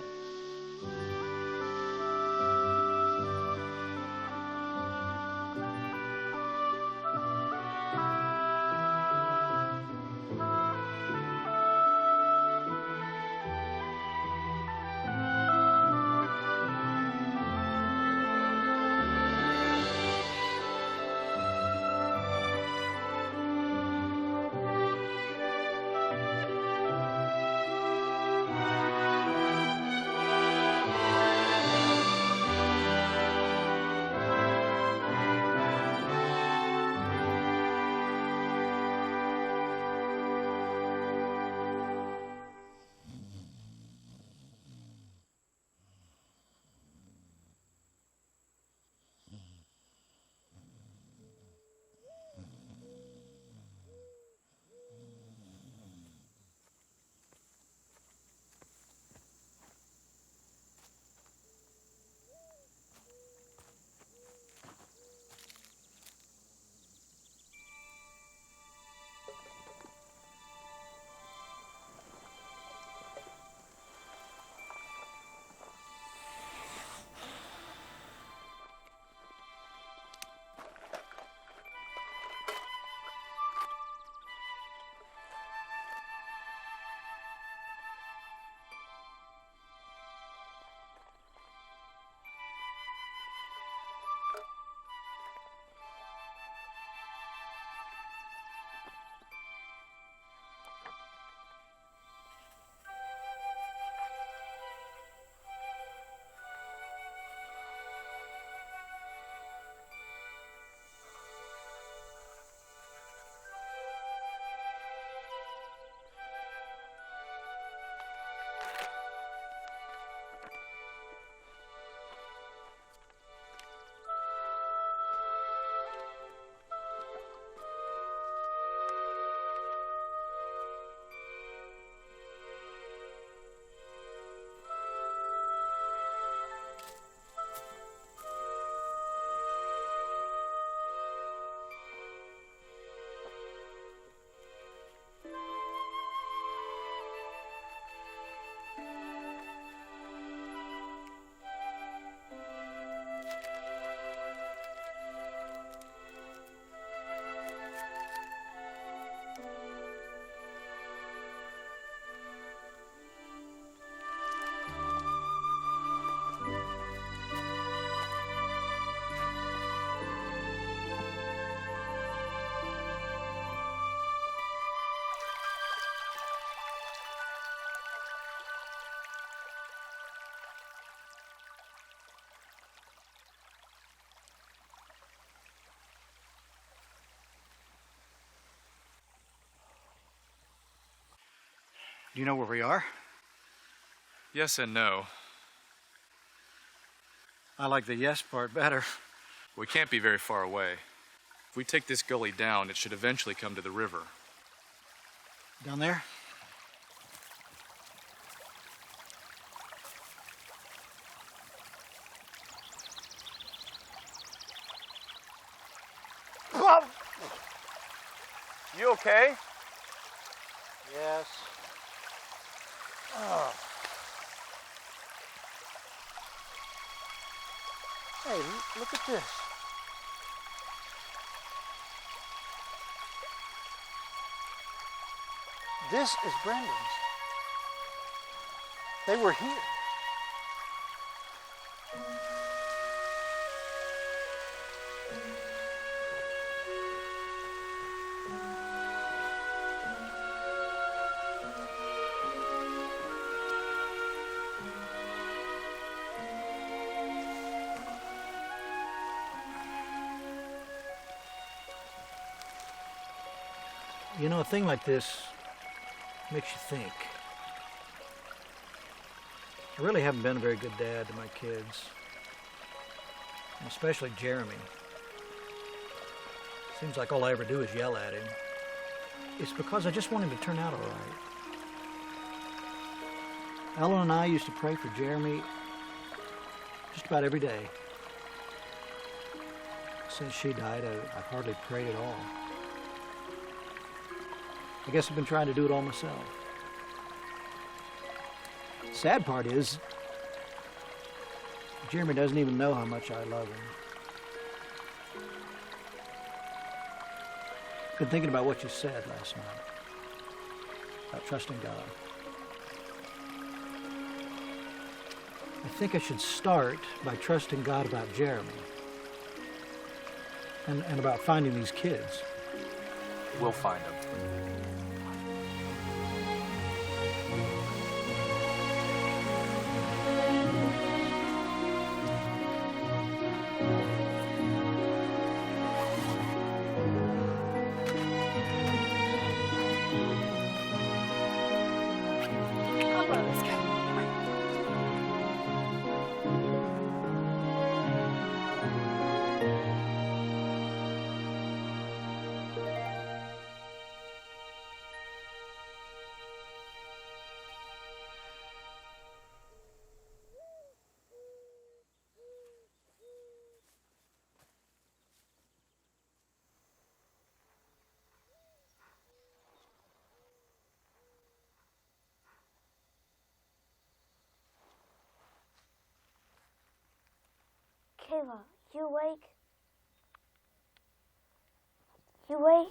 S6: Do you know where we are?
S3: Yes and no.
S6: I like the yes part better.
S3: We can't be very far away. If we take this gully down, it should eventually come to the river.
S6: Down there?
S3: You okay?
S6: Yes. Oh. Hey, look at this. This is Brendan's. They were here. You know, a thing like this makes you think. I really haven't been a very good dad to my kids, and especially Jeremy. Seems like all I ever do is yell at him. It's because I just want him to turn out all right. Ellen and I used to pray for Jeremy just about every day. Since she died, I've hardly prayed at all. I guess I've been trying to do it all myself. The sad part is, Jeremy doesn't even know how much I love him. Been thinking about what you said last night, about trusting God. I think I should start by trusting God about Jeremy and about finding these kids.
S3: We'll find them.
S7: Kayla, you awake? You awake?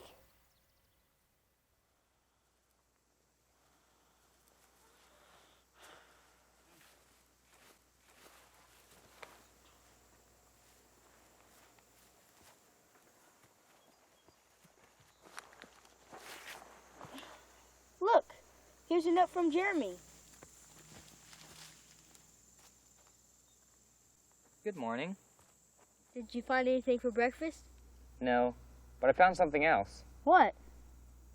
S4: Look, here's a note from Jeremy.
S5: Good morning.
S4: Did you find anything for breakfast?
S5: No, but I found something else.
S4: What?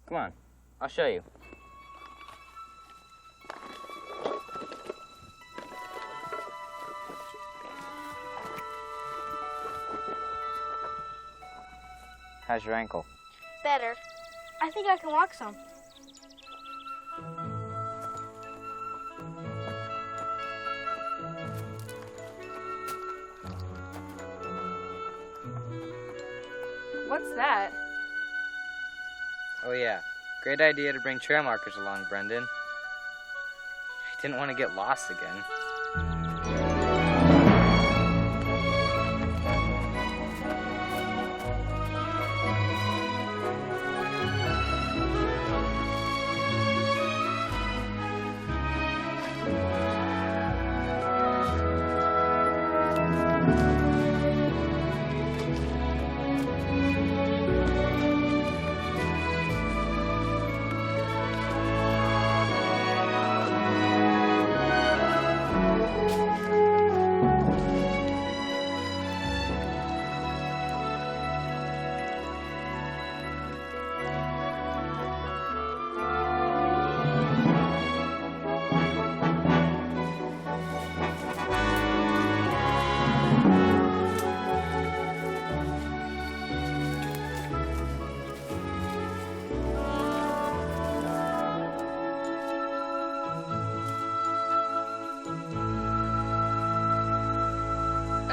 S5: Come on, I'll show you. How's your ankle?
S4: Better. I think I can walk some.
S1: What's that?
S5: Oh yeah, great idea to bring trail markers along, Brendan. I didn't want to get lost again.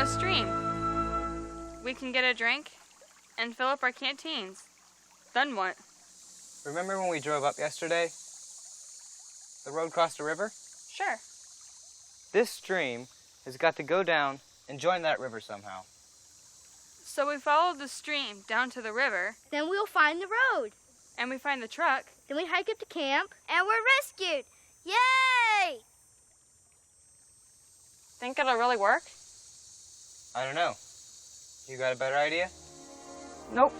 S1: A stream. We can get a drink and fill up our canteens. Then what?
S5: Remember when we drove up yesterday? The road crossed a river?
S1: Sure.
S5: This stream has got to go down and join that river somehow.
S1: So we followed the stream down to the river,
S4: Then we'll find the road.
S1: and we find the truck.
S4: Then we hike up to camp.
S7: And we're rescued. Yay!
S1: Think it'll really work?
S5: I don't know. You got a better idea?
S1: Nope.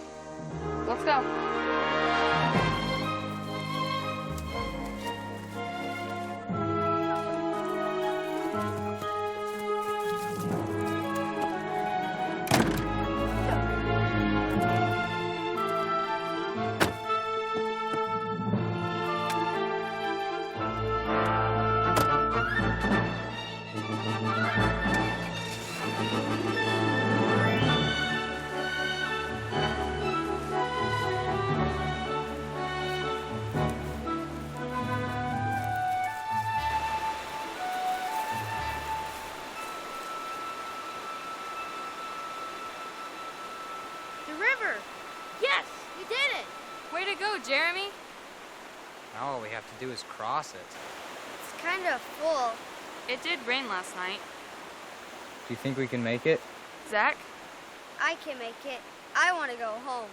S1: Let's go.
S4: The river. Yes, we did it.
S1: Way to go, Jeremy.
S5: Now all we have to do is cross it.
S7: It's kind of full.
S1: It did rain last night.
S5: Do you think we can make it?
S1: Zach?
S7: I can make it. I want to go home.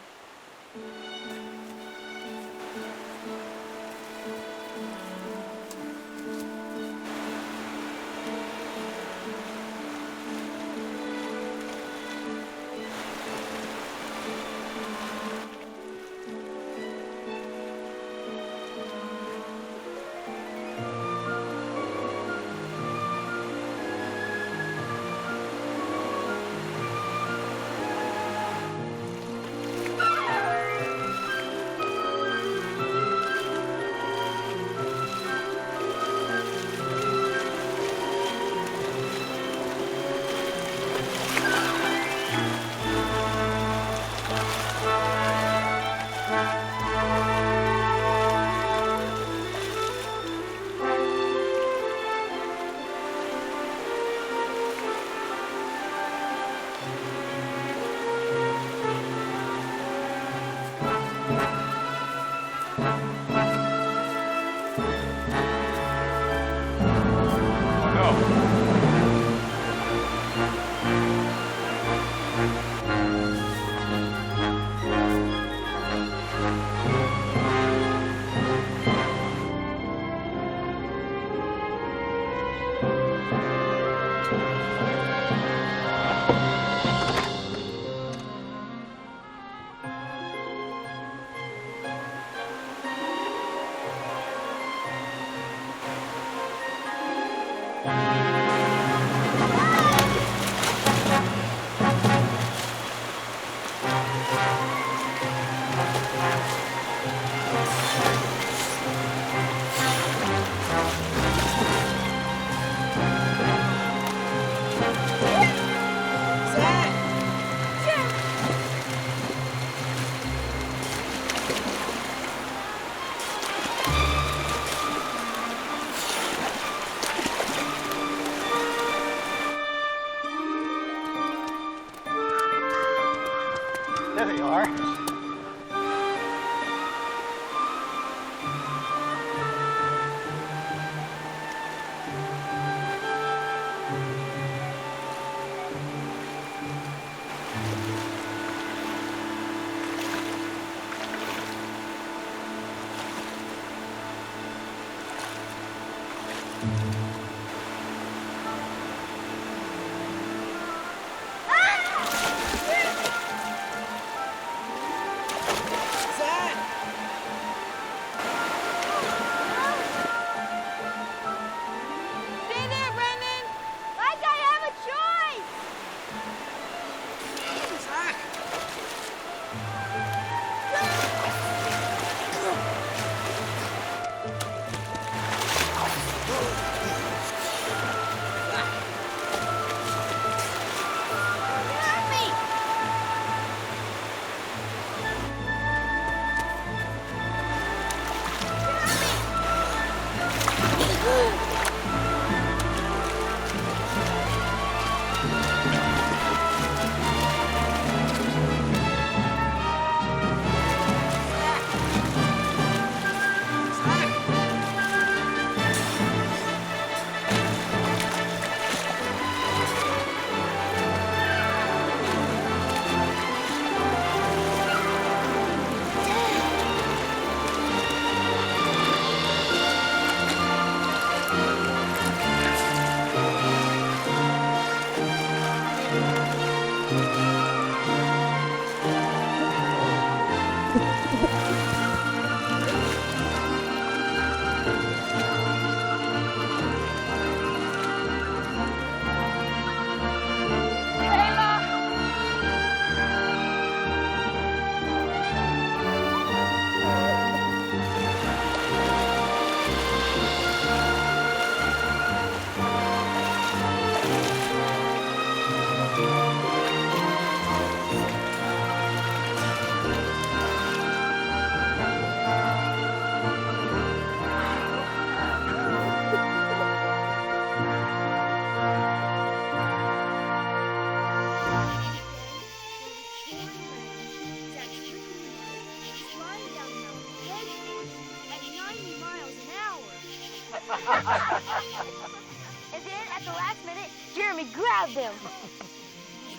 S4: And then at the last minute, Jeremy grabbed him.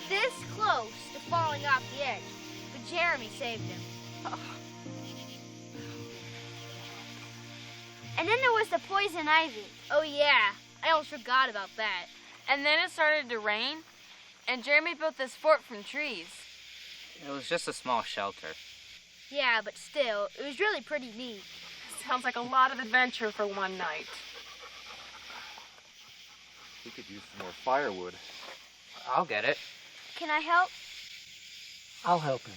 S4: This close to falling off the edge, but Jeremy saved him. And then there was the poison ivy. Oh yeah, I almost forgot about that.
S1: And then it started to rain, and Jeremy built this fort from trees.
S5: It was just a small shelter.
S4: Yeah, but still, it was really pretty neat.
S8: Sounds like a lot of adventure for one night.
S3: We could use some more firewood.
S5: I'll get it.
S4: Can I help?
S6: I'll help him.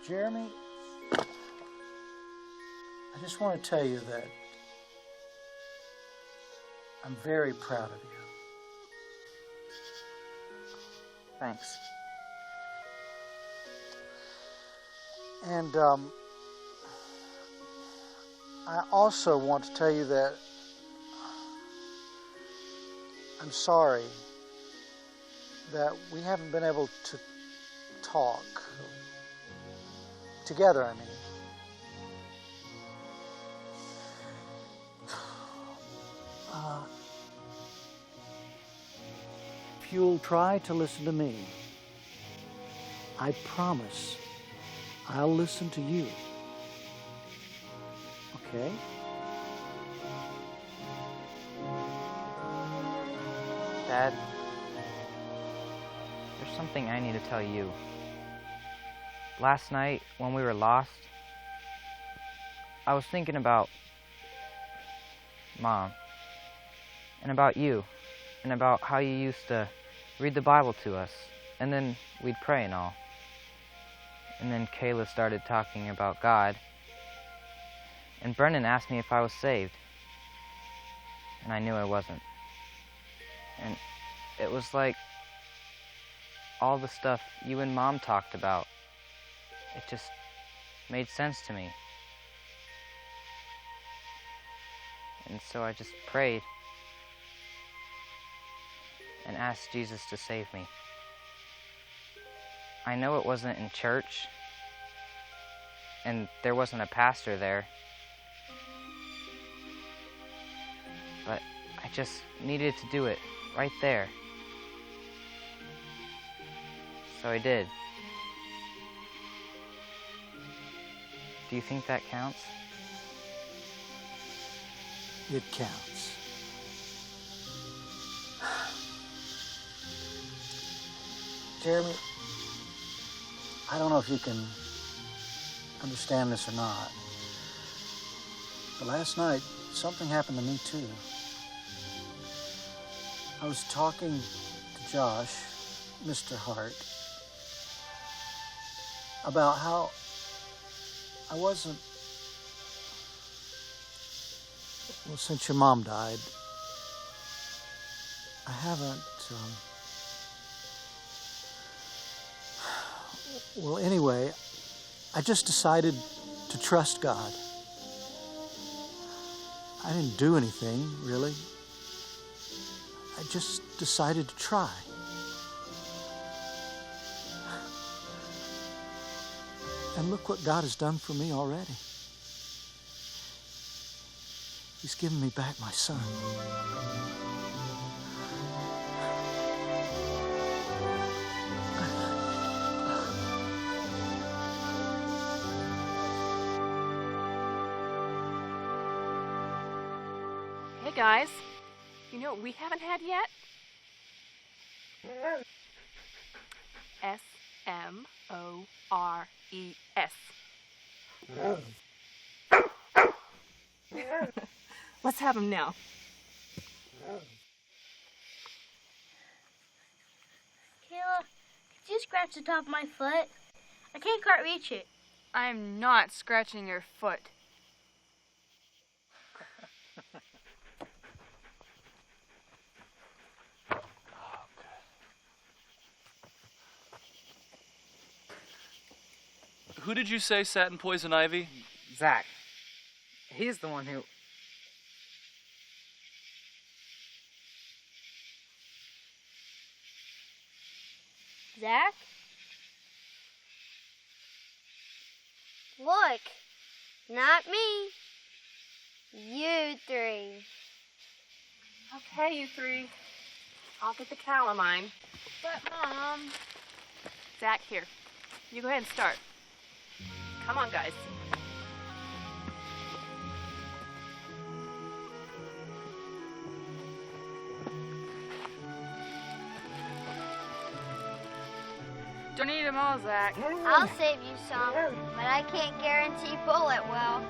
S6: Jeremy, I just want to tell you that I'm very proud of you.
S5: Thanks.
S6: And I also want to tell you that I'm sorry that we haven't been able to talk. Together, I mean. If you'll try to listen to me, I promise I'll listen to you. Okay?
S5: Dad, there's something I need to tell you. Last night, when we were lost, I was thinking about Mom, and about you, and about how you used to read the Bible to us, and then we'd pray and all. And then Kayla started talking about God, and Brendan asked me if I was saved, and I knew I wasn't. And it was like all the stuff you and Mom talked about. It just made sense to me. And so I just prayed and asked Jesus to save me. I know it wasn't in church, and there wasn't a pastor there, but I just needed to do it right there. So I did. Do you think that counts?
S6: It counts. Jeremy, I don't know if you can understand this or not, but last night something happened to me too. I was talking to Josh, Mr. Hart, about how I wasn't, well, since your mom died, I haven't, well, anyway, I just decided to trust God. I didn't do anything, really. I just decided to try. And look what God has done for me already. He's given me back my son.
S2: Hey guys, you know what we haven't had yet? S-M-O-R-E-S. Let's have them now.
S4: Kayla, could you scratch the top of my foot? I can't quite reach it.
S1: I'm not scratching your foot.
S3: Who did you say sat in poison ivy?
S5: Zach. He's the one who...
S4: Zach?
S7: Look, not me. You three.
S2: Okay, you three. I'll get the calamine.
S1: But, Mom...
S2: Zach, here. You go ahead and start. Come on, guys.
S1: Don't eat them all, Zach.
S7: I'll save you some, but I can't guarantee bullet will.